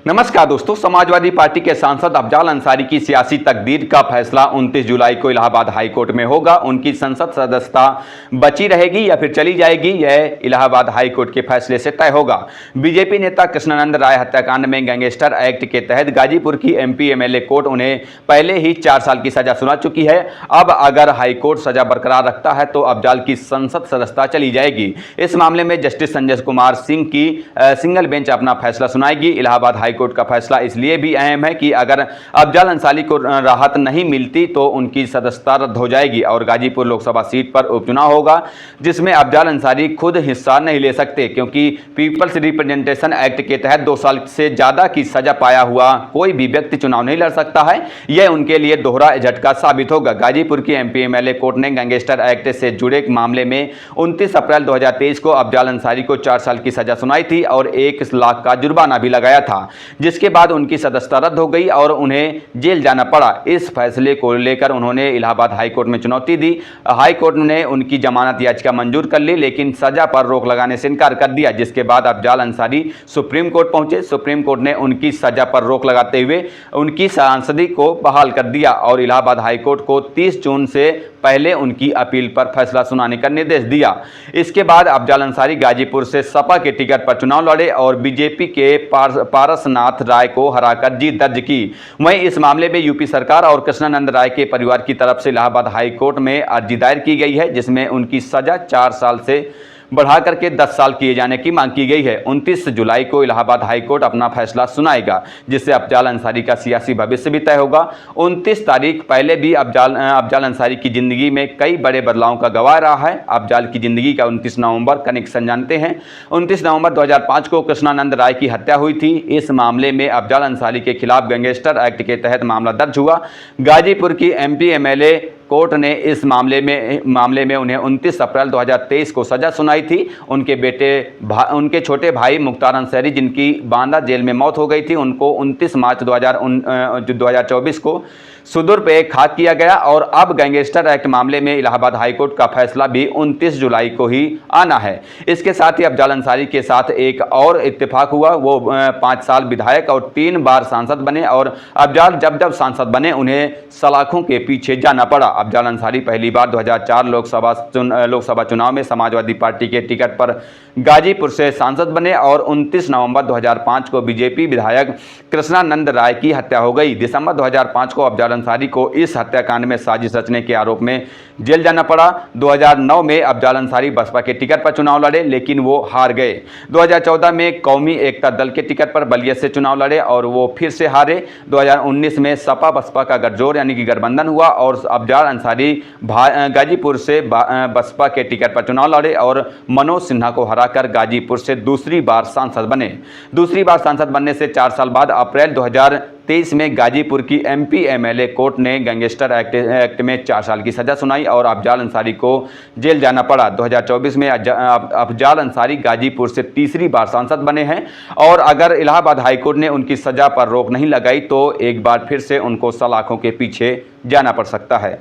नमस्कार दोस्तों, समाजवादी पार्टी के सांसद अफजाल अंसारी की सियासी तकदीर का फैसला 29 जुलाई को इलाहाबाद हाई कोर्ट में होगा। उनकी संसद सदस्यता बची रहेगी या फिर चली जाएगी, यह इलाहाबाद हाई कोर्ट के फैसले से तय होगा। बीजेपी नेता कृष्णानंद राय हत्याकांड में गैंगस्टर एक्ट के तहत गाजीपुर की एमपी एमएलए कोर्ट उन्हें पहले ही 4 साल की सजा सुना चुकी है। अब अगर हाई कोर्ट सजा बरकरार रखता है तो अफजाल की संसद सदस्यता चली जाएगी। इस मामले में जस्टिस संजय कुमार सिंह की सिंगल बेंच अपना फैसला सुनाएगी। इलाहाबाद हाई कोर्ट का फैसला इसलिए भी अहम है कि अगर अफजाल अंसारी को राहत नहीं मिलती तो उनकी सदस्यता रद्द हो जाएगी और गाजीपुर लोकसभा सीट पर उपचुनाव होगा, जिसमें अफजाल अंसारी खुद हिस्सा नहीं ले सकते, क्योंकि पीपल्स रिप्रेजेंटेशन एक्ट के तहत 2 साल से ज्यादा की सजा पाया हुआ कोई भी व्यक्ति चुनाव नहीं लड़ सकता है। यह उनके लिए दोहरा झटका साबित होगा। गाजीपुर की एमपी एमएलए कोर्ट ने गैंगस्टर एक्ट से जुड़े मामले में 29 अप्रैल 2023 को अफजाल अंसारी को 4 साल की सजा सुनाई थी और 1 लाख का जुर्माना भी लगाया था, जिसके बाद उनकी सदस्यता रद्द हो गई और उन्हें जेल जाना पड़ा। इस फैसले को लेकर उन्होंने इलाहाबाद हाई कोर्ट में चुनौती दी। हाई कोर्ट ने उनकी जमानत याचिका मंजूर कर ली, लेकिन सजा पर रोक लगाने से इनकार कर दिया, जिसके बाद अफजाल अंसारी सुप्रीम कोर्ट पहुंचे। सुप्रीम कोर्ट ने उनकी सजा पर रोक लगाते हुए उनकी सांसदी को बहाल कर दिया और इलाहाबाद हाई कोर्ट को 30 जून से पहले उनकी अपील पर फैसला सुनाने का निर्देश दिया। इसके बाद अफजाल अंसारी गाजीपुर से सपा के टिकट पर चुनाव लड़े और बीजेपी के पारसनाथ राय को हराकर जीत दर्ज की। वहीं इस मामले में यूपी सरकार और कृष्णानंद राय के परिवार की तरफ से इलाहाबाद हाई कोर्ट में अर्जी दायर की गई है, जिसमें उनकी सजा 4 साल से बढ़ा करके 10 साल किए जाने की मांग की गई है। 29 जुलाई को इलाहाबाद हाई कोर्ट अपना फैसला सुनाएगा, जिससे अफजाल अंसारी का सियासी भविष्य भी तय होगा। 29 तारीख पहले भी अफजाल अंसारी की जिंदगी में कई बड़े बदलावों का गवाह रहा है। अफजाल की जिंदगी का 29 नवंबर कनेक्शन जानते हैं। 29 नवंबर 2005 को कृष्णानंद राय की हत्या हुई थी। इस मामले में अफजाल अंसारी के खिलाफ गैंगस्टर एक्ट के तहत मामला दर्ज हुआ। गाजीपुर की एमपी एमएलए कोर्ट ने इस मामले में उन्हें 29 अप्रैल 2023 को सजा सुनाई थी। उनके छोटे भाई मुख्तार अंसारी, जिनकी बांदा जेल में मौत हो गई थी, उनको 29 मार्च 2024 को सुदूर पे खाक किया गया और अब गैंगस्टर एक्ट मामले में इलाहाबाद हाई कोर्ट का फैसला भी 29 जुलाई को ही आना है। इसके साथ ही अफजाल अंसारी के साथ एक और इत्तेफाक हुआ। वो 5 साल विधायक और 3 बार सांसद बने और अफजाल जब सांसद बने उन्हें सलाखों के पीछे जाना पड़ा। अफजाल अंसारी पहली बार 2004 लोकसभा चुनाव में समाजवादी पार्टी के टिकट पर गाजीपुर से सांसद बने और 29 नवंबर 2005 को बीजेपी विधायक कृष्णानंद राय की हत्या हो गई। दिसंबर 2005 को अफजाल अंसारी को इस हत्याकांड में साजिश रचने के आरोप में जेल जाना पड़ा। 2009 में अफजाल अंसारी बसपा के टिकट पर चुनाव लड़े, लेकिन वो हार गए। 2014 में कौमी एकता दल के टिकट पर बलिया से चुनाव लड़े और वो फिर से हारे। 2019 में सपा बसपा का गठजोड़ यानी कि गठबंधन हुआ और अफजाल अंसारी गाजीपुर से बसपा के टिकट पर चुनाव लड़े और मनोज सिन्हा को हराकर गाजीपुर से दूसरी बार सांसद बने। दूसरी बार सांसद बनने से 4 साल बाद अप्रैल 2023 में गाजीपुर की एमपी एमएलए कोर्ट ने गैंगस्टर एक्ट में 4 साल की सजा सुनाई और अफजाल अंसारी को जेल जाना पड़ा। 2024 में अफजाल अंसारी गाजीपुर से तीसरी बार सांसद बने हैं और अगर इलाहाबाद हाईकोर्ट ने उनकी सजा पर रोक नहीं लगाई तो एक बार फिर से उनको सलाखों के पीछे जाना पड़ सकता है।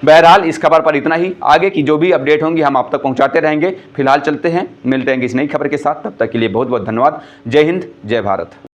बहरहाल इस खबर पर इतना ही। आगे की जो भी अपडेट होंगी हम आप तक पहुंचाते रहेंगे। फिलहाल चलते हैं, मिलते हैं इस नई खबर के साथ। तब तक के लिए बहुत बहुत धन्यवाद। जय हिंद, जय भारत।